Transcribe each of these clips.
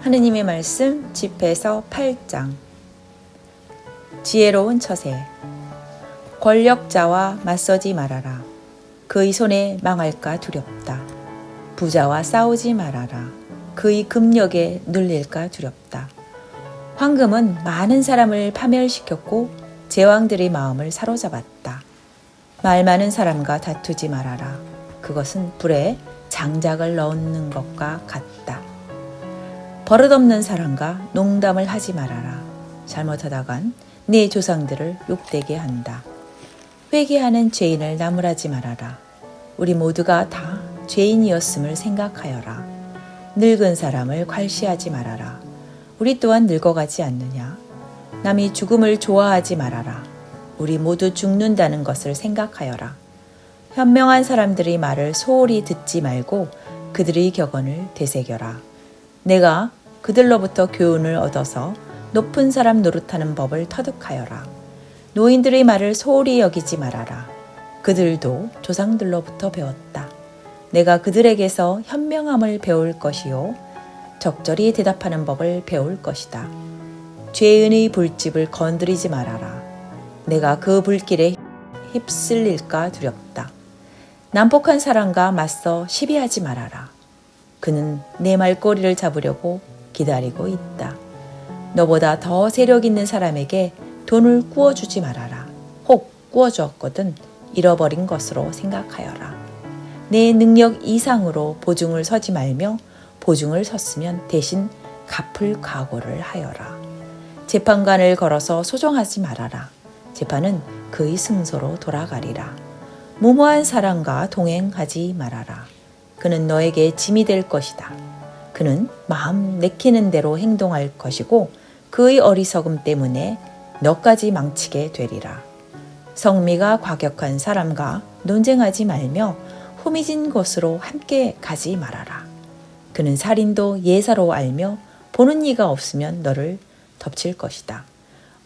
하느님의 말씀 집에서 8장. 지혜로운 처세. 권력자와 맞서지 말아라. 그의 손에 망할까 두렵다. 부자와 싸우지 말아라. 그의 금력에 눌릴까 두렵다. 황금은 많은 사람을 파멸시켰고 제왕들의 마음을 사로잡았다. 말 많은 사람과 다투지 말아라. 그것은 불에 장작을 넣는 것과 같다. 버릇없는 사람과 농담을 하지 말아라. 잘못하다간 네 조상들을 욕되게 한다. 회개하는 죄인을 나무라지 말아라. 우리 모두가 다 죄인이었음을 생각하여라. 늙은 사람을 괄시하지 말아라. 우리 또한 늙어가지 않느냐. 남이 죽음을 좋아하지 말아라. 우리 모두 죽는다는 것을 생각하여라. 현명한 사람들의 말을 소홀히 듣지 말고 그들의 격언을 되새겨라. 내가 그들로부터 교훈을 얻어서 높은 사람 노릇하는 법을 터득하여라. 노인들의 말을 소홀히 여기지 말아라. 그들도 조상들로부터 배웠다. 내가 그들에게서 현명함을 배울 것이요 적절히 대답하는 법을 배울 것이다. 죄인의 불집을 건드리지 말아라. 내가 그 불길에 휩쓸릴까 두렵다. 난폭한 사람과 맞서 시비하지 말아라. 그는 내 말꼬리를 잡으려고 기다리고 있다. 너보다 더 세력 있는 사람에게 돈을 꾸어주지 말아라. 혹 꾸어주었거든 잃어버린 것으로 생각하여라. 내 능력 이상으로 보증을 서지 말며 보증을 섰으면 대신 갚을 각오를 하여라. 재판관을 걸어서 소송하지 말아라. 재판은 그의 승소로 돌아가리라. 무모한 사람과 동행하지 말아라. 그는 너에게 짐이 될 것이다. 그는 마음 내키는 대로 행동할 것이고 그의 어리석음 때문에 너까지 망치게 되리라. 성미가 과격한 사람과 논쟁하지 말며 후미진 곳으로 함께 가지 말아라. 그는 살인도 예사로 알며 보는 이가 없으면 너를 덮칠 것이다.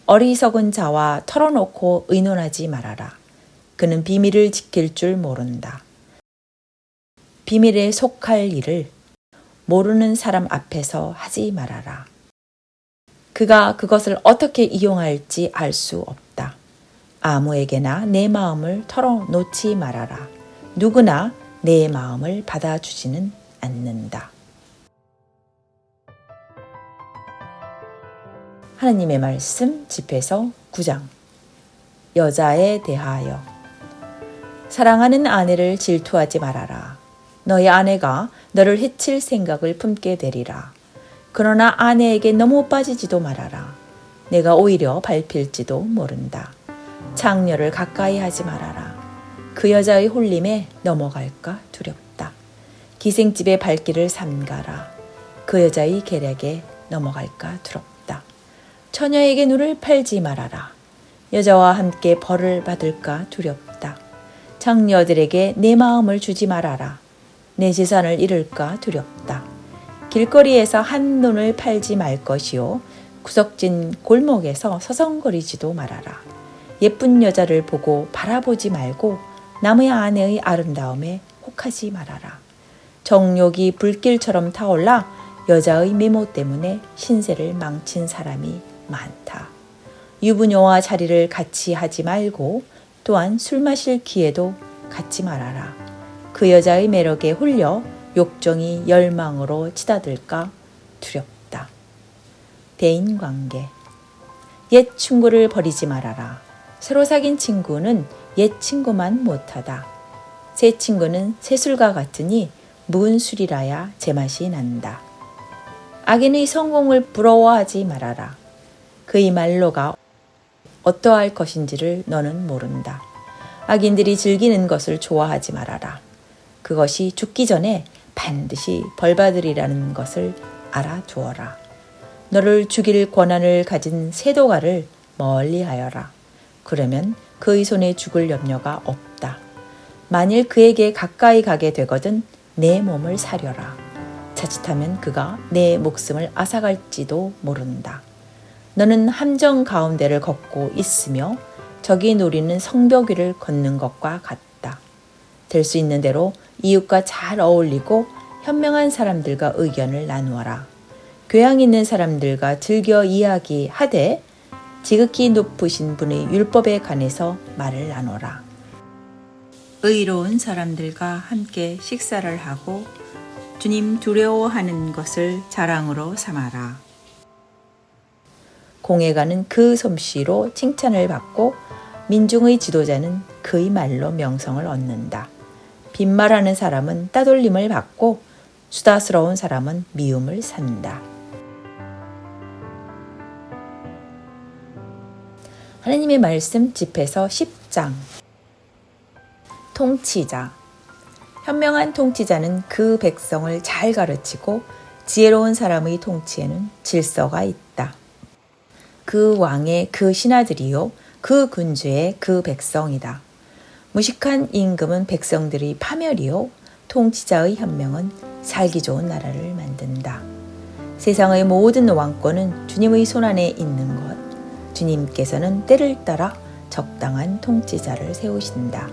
어리석은 자와 털어놓고 의논하지 말아라. 그는 비밀을 지킬 줄 모른다. 비밀에 속할 일을 모르는 사람 앞에서 하지 말아라. 그가 그것을 어떻게 이용할지 알 수 없다. 아무에게나 내 마음을 털어놓지 말아라. 누구나 내 마음을 받아주지는 않는다. 하느님의 말씀 집에서 9장. 여자에 대하여. 사랑하는 아내를 질투하지 말아라. 너의 아내가 너를 해칠 생각을 품게 되리라. 그러나 아내에게 너무 빠지지도 말아라. 내가 오히려 밟힐지도 모른다. 창녀를 가까이 하지 말아라. 그 여자의 홀림에 넘어갈까 두렵다. 기생집의 발길을 삼가라. 그 여자의 계략에 넘어갈까 두렵다. 처녀에게 눈을 팔지 말아라. 여자와 함께 벌을 받을까 두렵다. 장녀들에게 내 마음을 주지 말아라. 내 재산을 잃을까 두렵다. 길거리에서 한눈을 팔지 말 것이요 구석진 골목에서 서성거리지도 말아라. 예쁜 여자를 보고 바라보지 말고 남의 아내의 아름다움에 혹하지 말아라. 정욕이 불길처럼 타올라 여자의 미모 때문에 신세를 망친 사람이 많다. 유부녀와 자리를 같이 하지 말고 또한 술 마실 기회도 갖지 말아라. 그 여자의 매력에 홀려 욕정이 열망으로 치닫을까 두렵다. 대인관계. 옛 친구를 버리지 말아라. 새로 사귄 친구는 옛 친구만 못하다. 새 친구는 새 술과 같으니 묵은 술이라야 제맛이 난다. 악인의 성공을 부러워하지 말아라. 그의 말로가 어떠할 것인지를 너는 모른다. 악인들이 즐기는 것을 좋아하지 말아라. 그것이 죽기 전에 반드시 벌받으리라는 것을 알아두어라. 너를 죽일 권한을 가진 세도가를 멀리하여라. 그러면 그의 손에 죽을 염려가 없다. 만일 그에게 가까이 가게 되거든 내 몸을 사려라. 자칫하면 그가 내 목숨을 앗아갈지도 모른다. 너는 함정 가운데를 걷고 있으며 적이 노리는 성벽 위를 걷는 것과 같다. 될 수 있는 대로 이웃과 잘 어울리고 현명한 사람들과 의견을 나누어라. 교양 있는 사람들과 즐겨 이야기하되 지극히 높으신 분의 율법에 관해서 말을 나누라. 의로운 사람들과 함께 식사를 하고 주님 두려워하는 것을 자랑으로 삼아라. 공회가는 그 솜씨로 칭찬을 받고 민중의 지도자는 그의 말로 명성을 얻는다. 빈말하는 사람은 따돌림을 받고 수다스러운 사람은 미움을 산다. 하나님의 말씀 집에서 10장. 통치자. 현명한 통치자는 그 백성을 잘 가르치고 지혜로운 사람의 통치에는 질서가 있다. 그 왕의 그 신하들이요 그 군주의 그 백성이다. 무식한 임금은 백성들의 파멸이요 통치자의 현명은 살기 좋은 나라를 만든다. 세상의 모든 왕권은 주님의 손안에 있는 것. 주님께서는 때를 따라 적당한 통치자를 세우신다.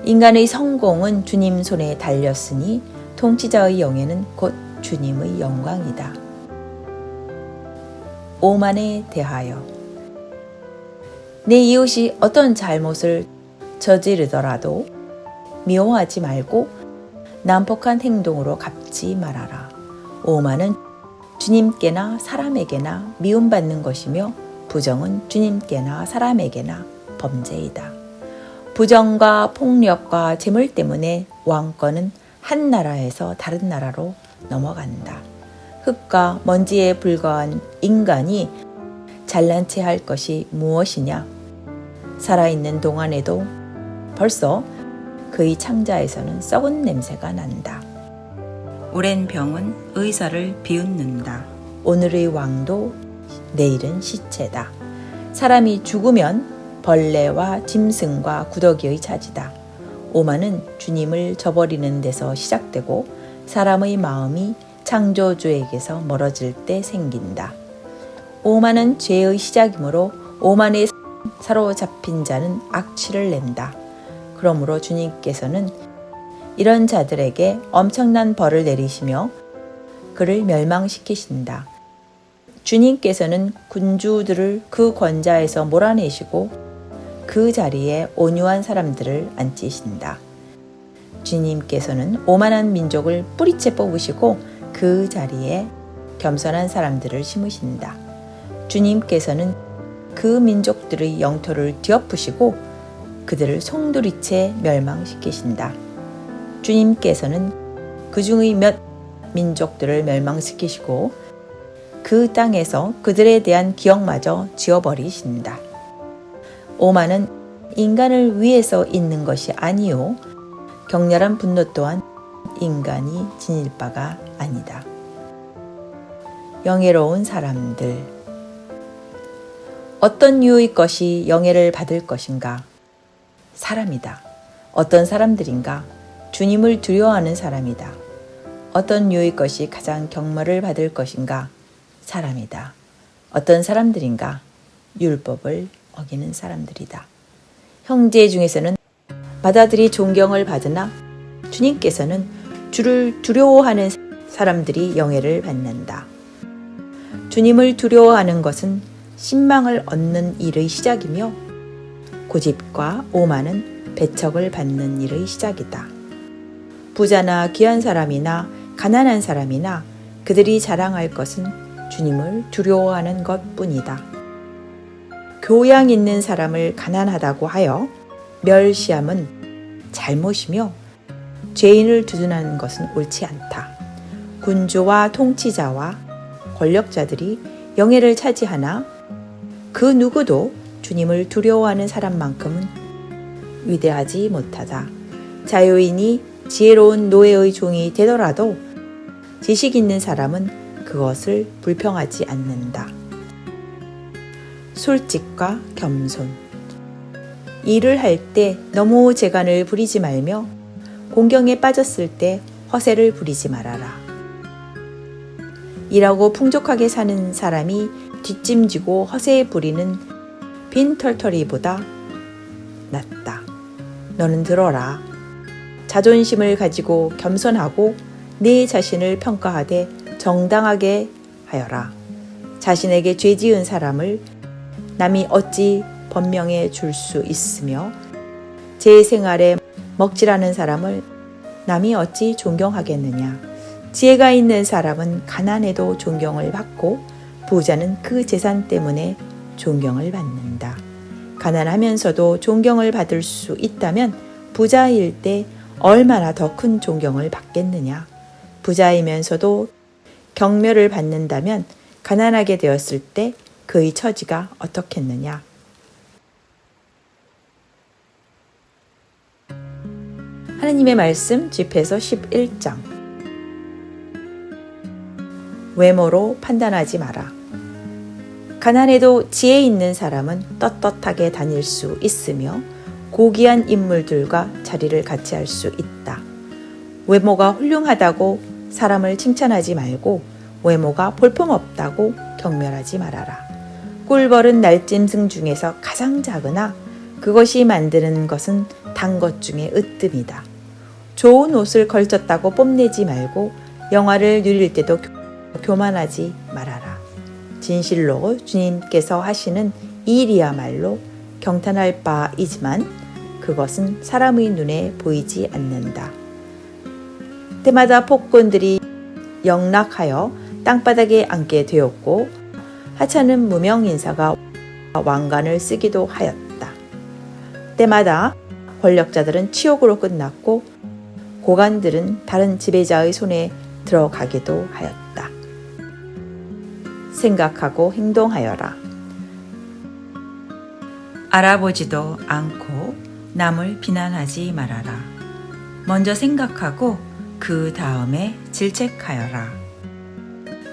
인간의 성공은 주님 손에 달렸으니 통치자의 영예는 곧 주님의 영광이다. 오만에 대하여. 내 이웃이 어떤 잘못을 저지르더라도 미워하지 말고 난폭한 행동으로 갚지 말아라. 오만은 주님께나 사람에게나 미움받는 것이며 부정은 주님께나 사람에게나 범죄이다. 부정과 폭력과 재물 때문에 왕권은 한 나라에서 다른 나라로 넘어간다. 흙과 먼지에 불과한 인간이 잘난 체 할 것이 무엇이냐? 살아있는 동안에도 벌써 그의 창자에서는 썩은 냄새가 난다. 오랜 병은 의사를 비웃는다. 오늘의 왕도 내일은 시체다. 사람이 죽으면 벌레와 짐승과 구더기의 차지다. 오만은 주님을 저버리는 데서 시작되고 사람의 마음이 창조주에게서 멀어질 때 생긴다. 오만은 죄의 시작이므로 오만에 사로잡힌 자는 악취를 낸다. 그러므로 주님께서는 이런 자들에게 엄청난 벌을 내리시며 그를 멸망시키신다. 주님께서는 군주들을 그 권좌에서 몰아내시고 그 자리에 온유한 사람들을 앉히신다. 주님께서는 오만한 민족을 뿌리째 뽑으시고 그 자리에 겸손한 사람들을 심으신다. 주님께서는 그 민족들의 영토를 뒤엎으시고 그들을 송두리째 멸망시키신다. 주님께서는 그 중의 몇 민족들을 멸망시키시고 그 땅에서 그들에 대한 기억마저 지워버리신다. 오만은 인간을 위해서 있는 것이 아니요 격렬한 분노 또한 인간이 지닐 바가 아니다. 영예로운 사람들. 어떤 유의 것이 영예를 받을 것인가? 사람이다. 어떤 사람들인가? 주님을 두려워하는 사람이다. 어떤 유의 것이 가장 경멸을 받을 것인가? 사람이다. 어떤 사람들인가? 율법을 어기는 사람들이다. 형제 중에서는 바다들이 존경을 받으나 주님께서는 주를 두려워하는 사람들이 영예를 받는다. 주님을 두려워하는 것은 신망을 얻는 일의 시작이며 고집과 오만은 배척을 받는 일의 시작이다. 부자나 귀한 사람이나 가난한 사람이나 그들이 자랑할 것은 주님을 두려워하는 것뿐이다. 교양 있는 사람을 가난하다고 하여 멸시함은 잘못이며 죄인을 두둔하는 것은 옳지 않다. 군주와 통치자와 권력자들이 영예를 차지하나 그 누구도 주님을 두려워하는 사람만큼은 위대하지 못하다. 자유인이 지혜로운 노예의 종이 되더라도 지식 있는 사람은 그것을 불평하지 않는다. 솔직과 겸손. 일을 할 때 너무 재간을 부리지 말며 공경에 빠졌을 때 허세를 부리지 말아라. 일하고 풍족하게 사는 사람이 뒷짐지고 허세 부리는 빈 털털이보다 낫다. 너는 들어라. 자존심을 가지고 겸손하고 내 자신을 평가하되 정당하게 하여라. 자신에게 죄 지은 사람을 남이 어찌 번명해 줄 수 있으며 제 생활에 먹칠하는 사람을 남이 어찌 존경하겠느냐. 지혜가 있는 사람은 가난해도 존경을 받고 부자는 그 재산 때문에 존경을 받는다. 가난하면서도 존경을 받을 수 있다면 부자일 때 얼마나 더 큰 존경을 받겠느냐. 부자이면서도 경멸을 받는다면 가난하게 되었을 때 그의 처지가 어떻겠느냐. 하느님의 말씀 집회서 11장. 외모로 판단하지 마라. 가난해도 지혜 있는 사람은 떳떳하게 다닐 수 있으며 고귀한 인물들과 자리를 같이 할 수 있다. 외모가 훌륭하다고 사람을 칭찬하지 말고 외모가 볼품없다고 경멸하지 말아라. 꿀벌은 날짐승 중에서 가장 작으나 그것이 만드는 것은 단 것 중에 으뜸이다. 좋은 옷을 걸쳤다고 뽐내지 말고 영화를 누릴 때도 교만하지 말아라. 진실로 주님께서 하시는 일이야말로 경탄할 바이지만 그것은 사람의 눈에 보이지 않는다. 때마다 폭군들이 영락하여 땅바닥에 앉게 되었고 하찮은 무명인사가 왕관을 쓰기도 하였다. 때마다 권력자들은 치욕으로 끝났고 고관들은 다른 지배자의 손에 들어가기도 하였다. 생각하고 행동하여라. 알아보지도 않고 남을 비난하지 말아라. 먼저 생각하고 그 다음에 질책하여라.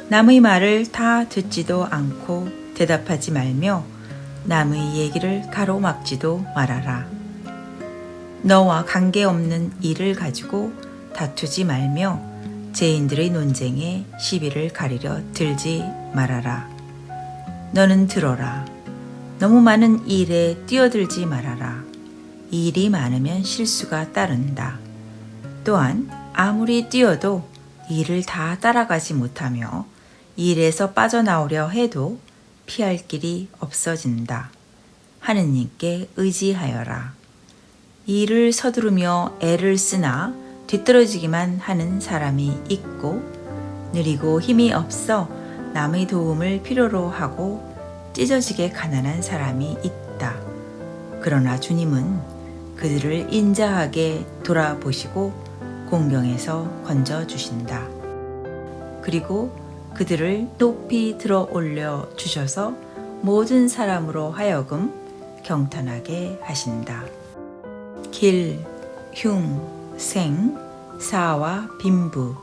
남의 말을 다 듣지도 않고 대답하지 말며 남의 얘기를 가로막지도 말아라. 너와 관계없는 일을 가지고 다투지 말며 죄인들의 논쟁에 시비를 가리려 들지 말아라. 너는 들어라. 너무 많은 일에 뛰어들지 말아라. 일이 많으면 실수가 따른다. 또한 아무리 뛰어도 일을 다 따라가지 못하며 일에서 빠져나오려 해도 피할 길이 없어진다. 하느님께 의지하여라. 일을 서두르며 애를 쓰나 뒤떨어지기만 하는 사람이 있고 느리고 힘이 없어 남의 도움을 필요로 하고 찢어지게 가난한 사람이 있다. 그러나 주님은 그들을 인자하게 돌아보시고 공경에서 건져주신다. 그리고 그들을 높이 들어 올려 주셔서 모든 사람으로 하여금 경탄하게 하신다. 길, 흉, 생, 사와 빈부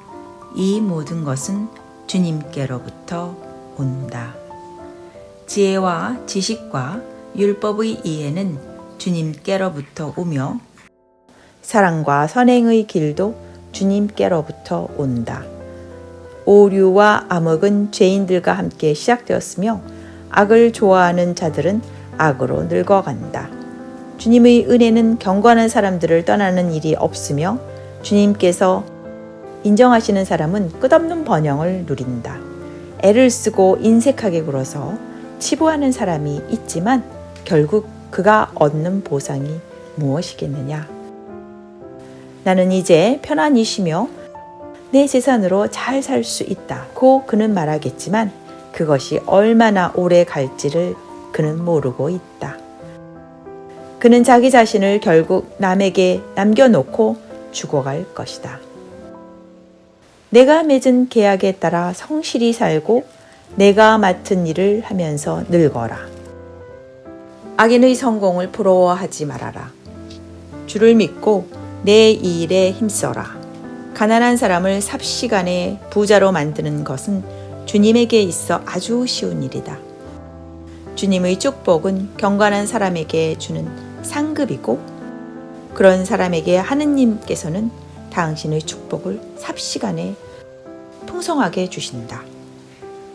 이 모든 것은 주님께로부터 온다. 지혜와 지식과 율법의 이해는 주님께로부터 오며 사랑과 선행의 길도 주님께로부터 온다. 오류와 암흑은 죄인들과 함께 시작되었으며 악을 좋아하는 자들은 악으로 늙어간다. 주님의 은혜는 경건한 사람들을 떠나는 일이 없으며 주님께서 인정하시는 사람은 끝없는 번영을 누린다. 애를 쓰고 인색하게 굴어서 치부하는 사람이 있지만 결국 그가 얻는 보상이 무엇이겠느냐. 나는 이제 편안히 쉬며 내 재산으로 잘 살 수 있다고 그는 말하겠지만 그것이 얼마나 오래 갈지를 그는 모르고 있다. 그는 자기 자신을 결국 남에게 남겨놓고 죽어갈 것이다. 내가 맺은 계약에 따라 성실히 살고 내가 맡은 일을 하면서 늙어라. 악인의 성공을 부러워하지 말아라. 주를 믿고 내 일에 힘써라. 가난한 사람을 삽시간에 부자로 만드는 것은 주님에게 있어 아주 쉬운 일이다. 주님의 축복은 경건한 사람에게 주는 상급이고 그런 사람에게 하느님께서는 당신의 축복을 삽시간에 풍성하게 주신다.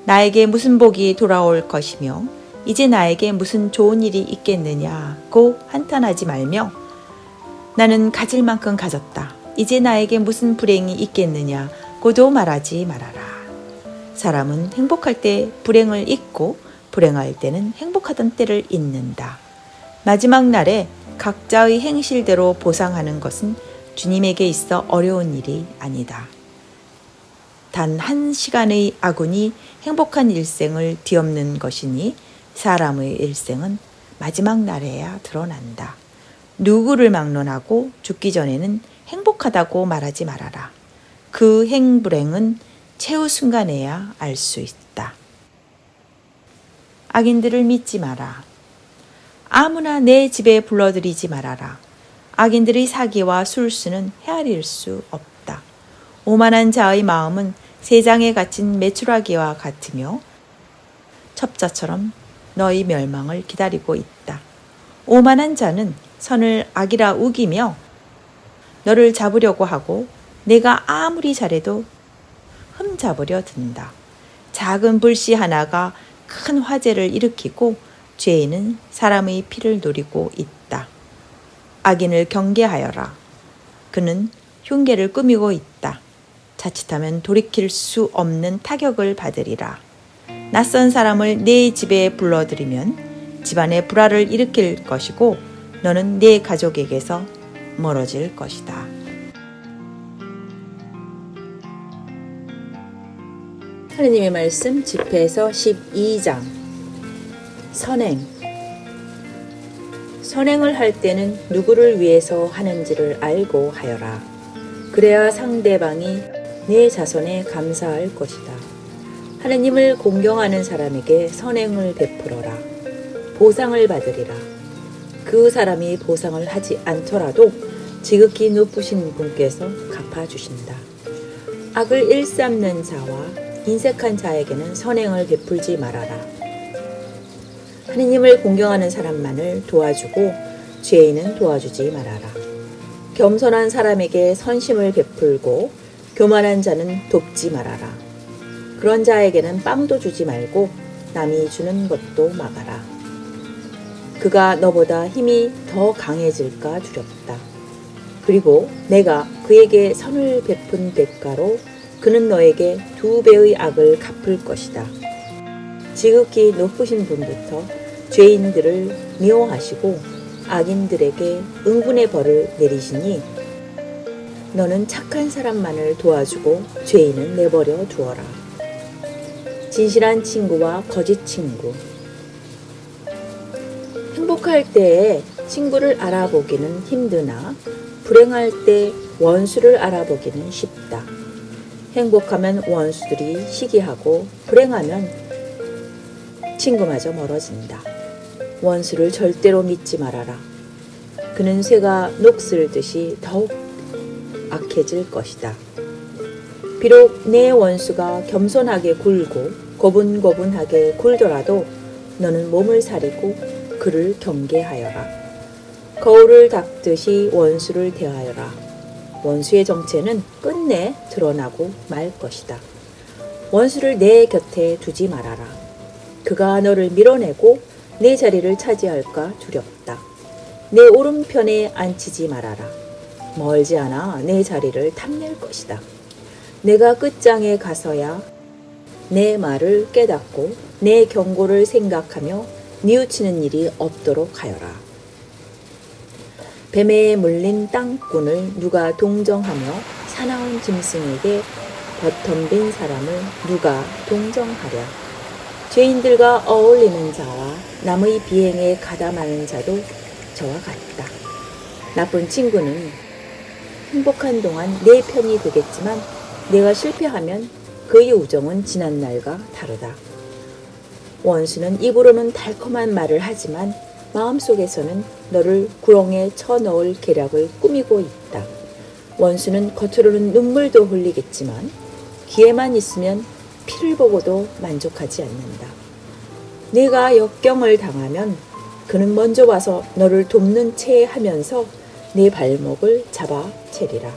나에게 무슨 복이 돌아올 것이며 이제 나에게 무슨 좋은 일이 있겠느냐고 한탄하지 말며 나는 가질 만큼 가졌다. 이제 나에게 무슨 불행이 있겠느냐고도 말하지 말아라. 사람은 행복할 때 불행을 잊고 불행할 때는 행복하던 때를 잊는다. 마지막 날에 각자의 행실대로 보상하는 것은 주님에게 있어 어려운 일이 아니다. 단 한 시간의 아군이 행복한 일생을 뒤엎는 것이니 사람의 일생은 마지막 날에야 드러난다. 누구를 막론하고 죽기 전에는 행복하다고 말하지 말아라. 그 행불행은 최후 순간에야 알 수 있다. 악인들을 믿지 마라. 아무나 내 집에 불러들이지 말아라. 악인들의 사기와 술수는 헤아릴 수 없다. 오만한 자의 마음은 세상에 갇힌 메추라기와 같으며 첩자처럼 너희 멸망을 기다리고 있다. 오만한 자는 선을 악이라 우기며 너를 잡으려고 하고 내가 아무리 잘해도 흠잡으려 든다. 작은 불씨 하나가 큰 화재를 일으키고 죄인은 사람의 피를 노리고 있다. 악인을 경계하여라. 그는 흉계를 꾸미고 있다. 자칫하면 돌이킬 수 없는 타격을 받으리라. 낯선 사람을 네 집에 불러들이면 집안에 불화를 일으킬 것이고 너는 네 가족에게서 멀어질 것이다. 하느님의 말씀 집회에서 12장. 선행을 할 때는 누구를 위해서 하는지를 알고 하여라. 그래야 상대방이 내 자손에 감사할 것이다. 하느님을 공경하는 사람에게 선행을 베풀어라. 보상을 받으리라. 그 사람이 보상을 하지 않더라도 지극히 높으신 분께서 갚아주신다. 악을 일삼는 자와 인색한 자에게는 선행을 베풀지 말아라. 하느님을 공경하는 사람만을 도와주고 죄인은 도와주지 말아라. 겸손한 사람에게 선심을 베풀고 교만한 자는 돕지 말아라. 그런 자에게는 빵도 주지 말고 남이 주는 것도 막아라. 그가 너보다 힘이 더 강해질까 두렵다. 그리고 내가 그에게 선을 베푼 대가로 그는 너에게 2배의 악을 갚을 것이다. 지극히 높으신 분부터 죄인들을 미워하시고 악인들에게 응분의 벌을 내리시니 너는 착한 사람만을 도와주고 죄인은 내버려 두어라. 진실한 친구와 거짓 친구. 행복할 때에 친구를 알아보기는 힘드나 불행할 때 원수를 알아보기는 쉽다. 행복하면 원수들이 시기하고 불행하면 친구마저 멀어진다. 원수를 절대로 믿지 말아라. 그는 쇠가 녹슬듯이 더욱 악해질 것이다. 비록 내 원수가 겸손하게 굴고 고분고분하게 굴더라도 너는 몸을 사리고 그를 경계하여라. 거울을 닦듯이 원수를 대하여라. 원수의 정체는 끝내 드러나고 말 것이다. 원수를 내 곁에 두지 말아라. 그가 너를 밀어내고 내 자리를 차지할까 두렵다. 내 오른편에 앉히지 말아라. 멀지 않아 내 자리를 탐낼 것이다. 내가 끝장에 가서야 내 말을 깨닫고 내 경고를 생각하며 뉘우치는 일이 없도록 하여라. 뱀에 물린 땅꾼을 누가 동정하며 사나운 짐승에게 버텀빈 사람을 누가 동정하랴. 죄인들과 어울리는 자와 남의 비행에 가담하는 자도 저와 같다. 나쁜 친구는 행복한 동안 내 편이 되겠지만 내가 실패하면 그의 우정은 지난 날과 다르다. 원수는 입으로는 달콤한 말을 하지만 마음속에서는 너를 구렁에 쳐넣을 계략을 꾸미고 있다. 원수는 겉으로는 눈물도 흘리겠지만 기회만 있으면 피를 보고도 만족하지 않는다. 네가 역경을 당하면 그는 먼저 와서 너를 돕는 채 하면서 네 발목을 잡아 채리라.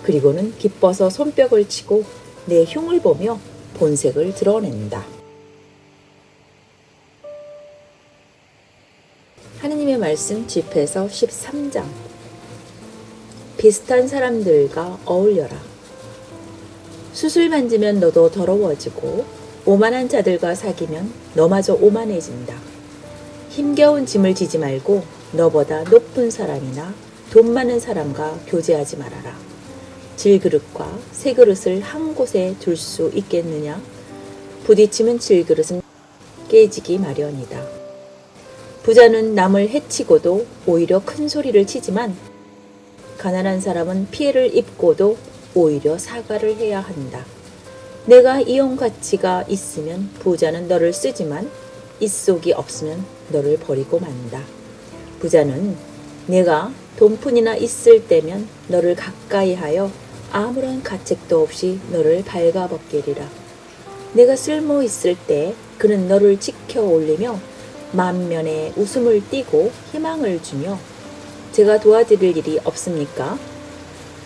그리고는 기뻐서 손뼉을 치고 내 흉을 보며 본색을 드러낸다. 하느님의 말씀 집회서 13장. 비슷한 사람들과 어울려라. 수술 만지면 너도 더러워지고 오만한 자들과 사귀면 너마저 오만해진다. 힘겨운 짐을 지지 말고 너보다 높은 사람이나 돈 많은 사람과 교제하지 말아라. 질그릇과 새 그릇을 한 곳에 둘 수 있겠느냐? 부딪히면 질그릇은 깨지기 마련이다. 부자는 남을 해치고도 오히려 큰 소리를 치지만 가난한 사람은 피해를 입고도 오히려 사과를 해야 한다. 내가 이용 가치가 있으면 부자는 너를 쓰지만 입속이 없으면 너를 버리고 만다. 부자는 내가 돈푼이나 있을 때면 너를 가까이 하여 아무런 가책도 없이 너를 발가벗기리라. 내가 쓸모 있을 때 그는 너를 지켜 올리며 만면에 웃음을 띠고 희망을 주며 제가 도와드릴 일이 없습니까?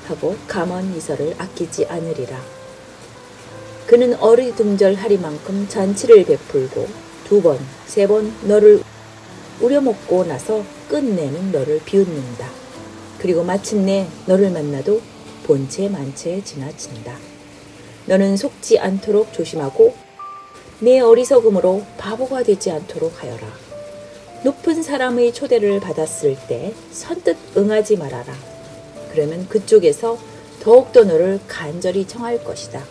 하고 감언 이설을 아끼지 않으리라. 그는 어리둥절하리만큼 잔치를 베풀고 2번, 3번 너를 우려먹고 나서 끝내는 너를 비웃는다. 그리고 마침내 너를 만나도 본체 만체에 지나친다. 너는 속지 않도록 조심하고 내 어리석음으로 바보가 되지 않도록 하여라. 높은 사람의 초대를 받았을 때 선뜻 응하지 말아라. 그러면 그쪽에서 더욱더 너를 간절히 청할 것이다.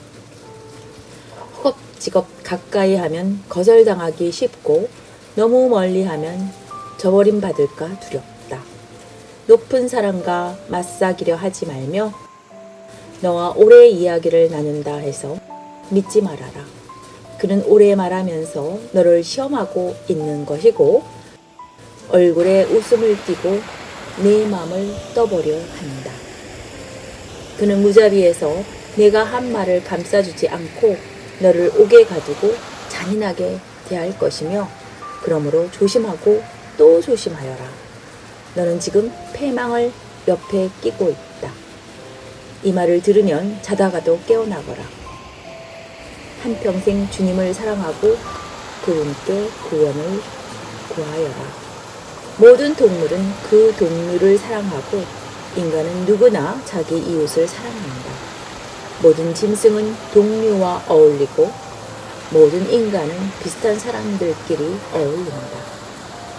허겁지겁 가까이 하면 거절당하기 쉽고 너무 멀리 하면 저버림 받을까 두렵다. 높은 사람과 맞사귀려 하지 말며 너와 오래 이야기를 나눈다 해서 믿지 말아라. 그는 오래 말하면서 너를 시험하고 있는 것이고 얼굴에 웃음을 띠고 내 마음을 떠보려 한다. 그는 무자비해서 내가 한 말을 감싸주지 않고 너를 옥에 가두고 잔인하게 대할 것이며 그러므로 조심하고 또 조심하여라. 너는 지금 패망을 옆에 끼고 있다. 이 말을 들으면 자다가도 깨어나거라. 한평생 주님을 사랑하고 그분께 구원을 구하여라. 모든 동물은 그 동물을 사랑하고 인간은 누구나 자기 이웃을 사랑한다. 모든 짐승은 동료와 어울리고 모든 인간은 비슷한 사람들끼리 어울린다.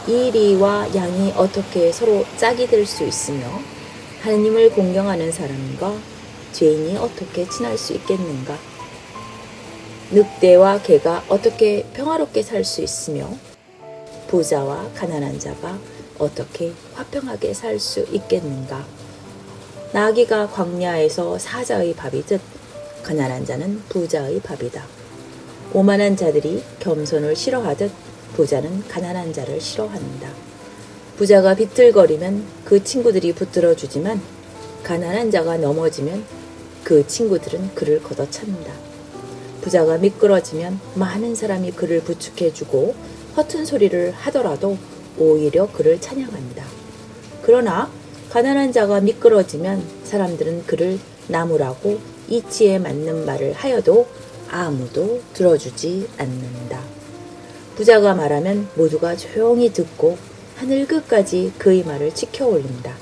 이리와 양이 어떻게 서로 짝이 될 수 있으며 하느님을 공경하는 사람과 죄인이 어떻게 친할 수 있겠는가? 늑대와 개가 어떻게 평화롭게 살 수 있으며 부자와 가난한 자가 어떻게 화평하게 살 수 있겠는가? 나귀가 광야에서 사자의 밥이듯 가난한 자는 부자의 밥이다. 오만한 자들이 겸손을 싫어하듯 부자는 가난한 자를 싫어한다. 부자가 비틀거리면 그 친구들이 붙들어주지만 가난한 자가 넘어지면 그 친구들은 그를 걷어찬다. 부자가 미끄러지면 많은 사람이 그를 부축해주고 허튼 소리를 하더라도 오히려 그를 찬양한다. 그러나 가난한 자가 미끄러지면 사람들은 그를 나무라고 이치에 맞는 말을 하여도 아무도 들어주지 않는다. 부자가 말하면 모두가 조용히 듣고 하늘 끝까지 그의 말을 지켜 올린다.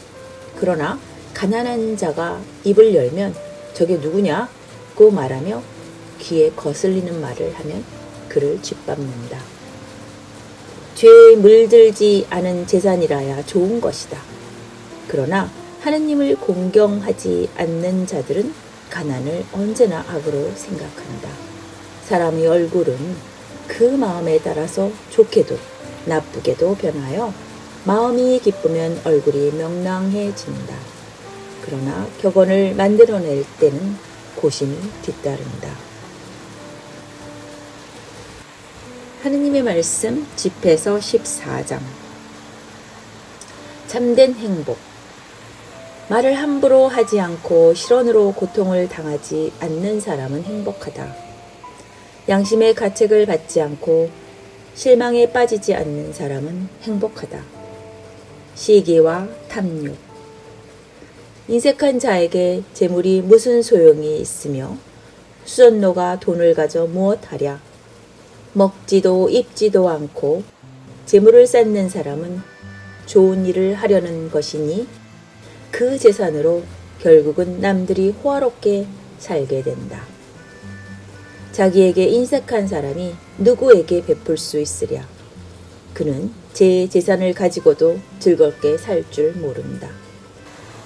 그러나 가난한 자가 입을 열면 저게 누구냐고 말하며 귀에 거슬리는 말을 하면 그를 짓밟는다. 죄에 물들지 않은 재산이라야 좋은 것이다. 그러나 하느님을 공경하지 않는 자들은 가난을 언제나 악으로 생각한다. 사람의 얼굴은 그 마음에 따라서 좋게도 나쁘게도 변하여 마음이 기쁘면 얼굴이 명랑해진다. 그러나 격언을 만들어낼 때는 고심이 뒤따른다. 하느님의 말씀 집에서 14장. 참된 행복. 말을 함부로 하지 않고 실언으로 고통을 당하지 않는 사람은 행복하다. 양심의 가책을 받지 않고 실망에 빠지지 않는 사람은 행복하다. 시기와 탐욕. 인색한 자에게 재물이 무슨 소용이 있으며 수전노가 돈을 가져 무엇하랴. 먹지도 입지도 않고 재물을 쌓는 사람은 좋은 일을 하려는 것이니 그 재산으로 결국은 남들이 호화롭게 살게 된다. 자기에게 인색한 사람이 누구에게 베풀 수 있으랴. 그는 제 재산을 가지고도 즐겁게 살 줄 모른다.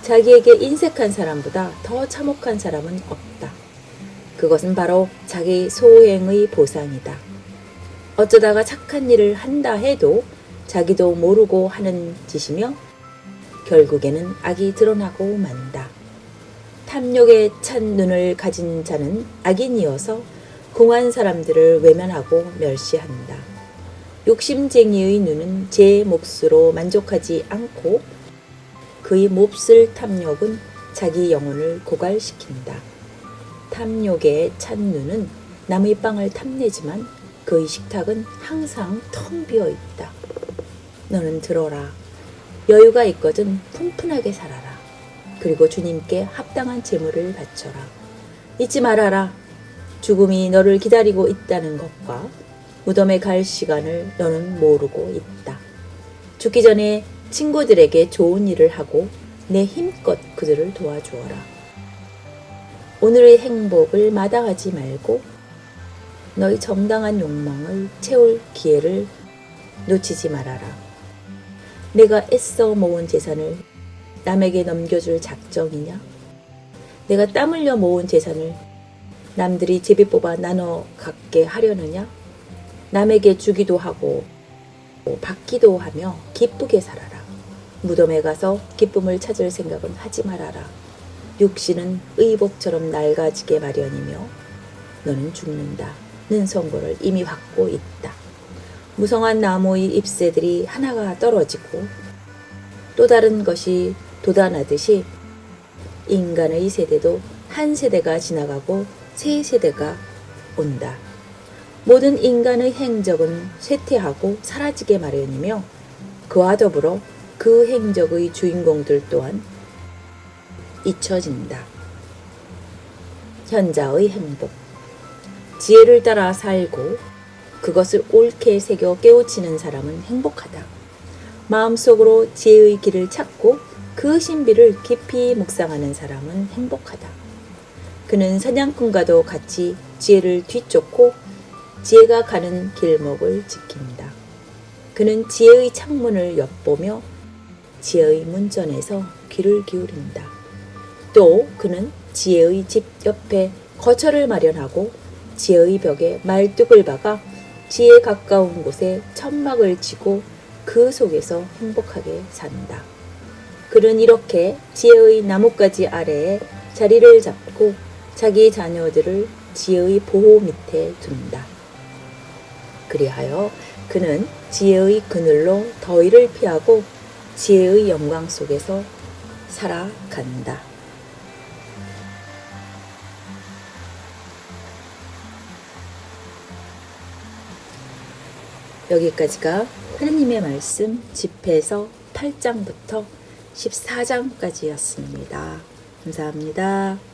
자기에게 인색한 사람보다 더 참혹한 사람은 없다. 그것은 바로 자기 소행의 보상이다. 어쩌다가 착한 일을 한다 해도 자기도 모르고 하는 짓이며 결국에는 악이 드러나고 만다. 탐욕에 찬 눈을 가진 자는 악인이어서 공한 사람들을 외면하고 멸시한다. 욕심쟁이의 눈은 제 몫으로 만족하지 않고 그의 몹쓸 탐욕은 자기 영혼을 고갈시킨다. 탐욕에 찬 눈은 남의 빵을 탐내지만 그의 식탁은 항상 텅 비어 있다. 너는 들어라. 여유가 있거든 푼푼하게 살아라. 그리고 주님께 합당한 제물을 바쳐라. 잊지 말아라. 죽음이 너를 기다리고 있다는 것과 무덤에 갈 시간을 너는 모르고 있다. 죽기 전에 친구들에게 좋은 일을 하고 내 힘껏 그들을 도와주어라. 오늘의 행복을 마다하지 말고 너의 정당한 욕망을 채울 기회를 놓치지 말아라. 내가 애써 모은 재산을 남에게 넘겨줄 작정이냐? 내가 땀 흘려 모은 재산을 남들이 제비 뽑아 나눠 갖게 하려느냐? 남에게 주기도 하고 받기도 하며 기쁘게 살아라. 무덤에 가서 기쁨을 찾을 생각은 하지 말아라. 육신은 의복처럼 낡아지게 마련이며 너는 죽는다는 선고를 이미 받고 있다. 무성한 나무의 잎새들이 하나가 떨어지고 또 다른 것이 돋아나듯이 인간의 세대도 한 세대가 지나가고 새 세대가 온다. 모든 인간의 행적은 쇠퇴하고 사라지게 마련이며 그와 더불어 그 행적의 주인공들 또한 잊혀진다. 현자의 행복. 지혜를 따라 살고 그것을 옳게 새겨 깨우치는 사람은 행복하다. 마음속으로 지혜의 길을 찾고 그 신비를 깊이 묵상하는 사람은 행복하다. 그는 사냥꾼과도 같이 지혜를 뒤쫓고 지혜가 가는 길목을 지킨다. 그는 지혜의 창문을 엿보며 지혜의 문전에서 귀를 기울인다. 또 그는 지혜의 집 옆에 거처를 마련하고 지혜의 벽에 말뚝을 박아 지혜에 가까운 곳에 천막을 치고 그 속에서 행복하게 산다. 그는 이렇게 지혜의 나뭇가지 아래에 자리를 잡고 자기 자녀들을 지혜의 보호 밑에 둔다. 그리하여 그는 지혜의 그늘로 더위를 피하고 지혜의 영광 속에서 살아간다. 여기까지가 하느님의 말씀 집회서 8장부터 14장까지였습니다. 감사합니다.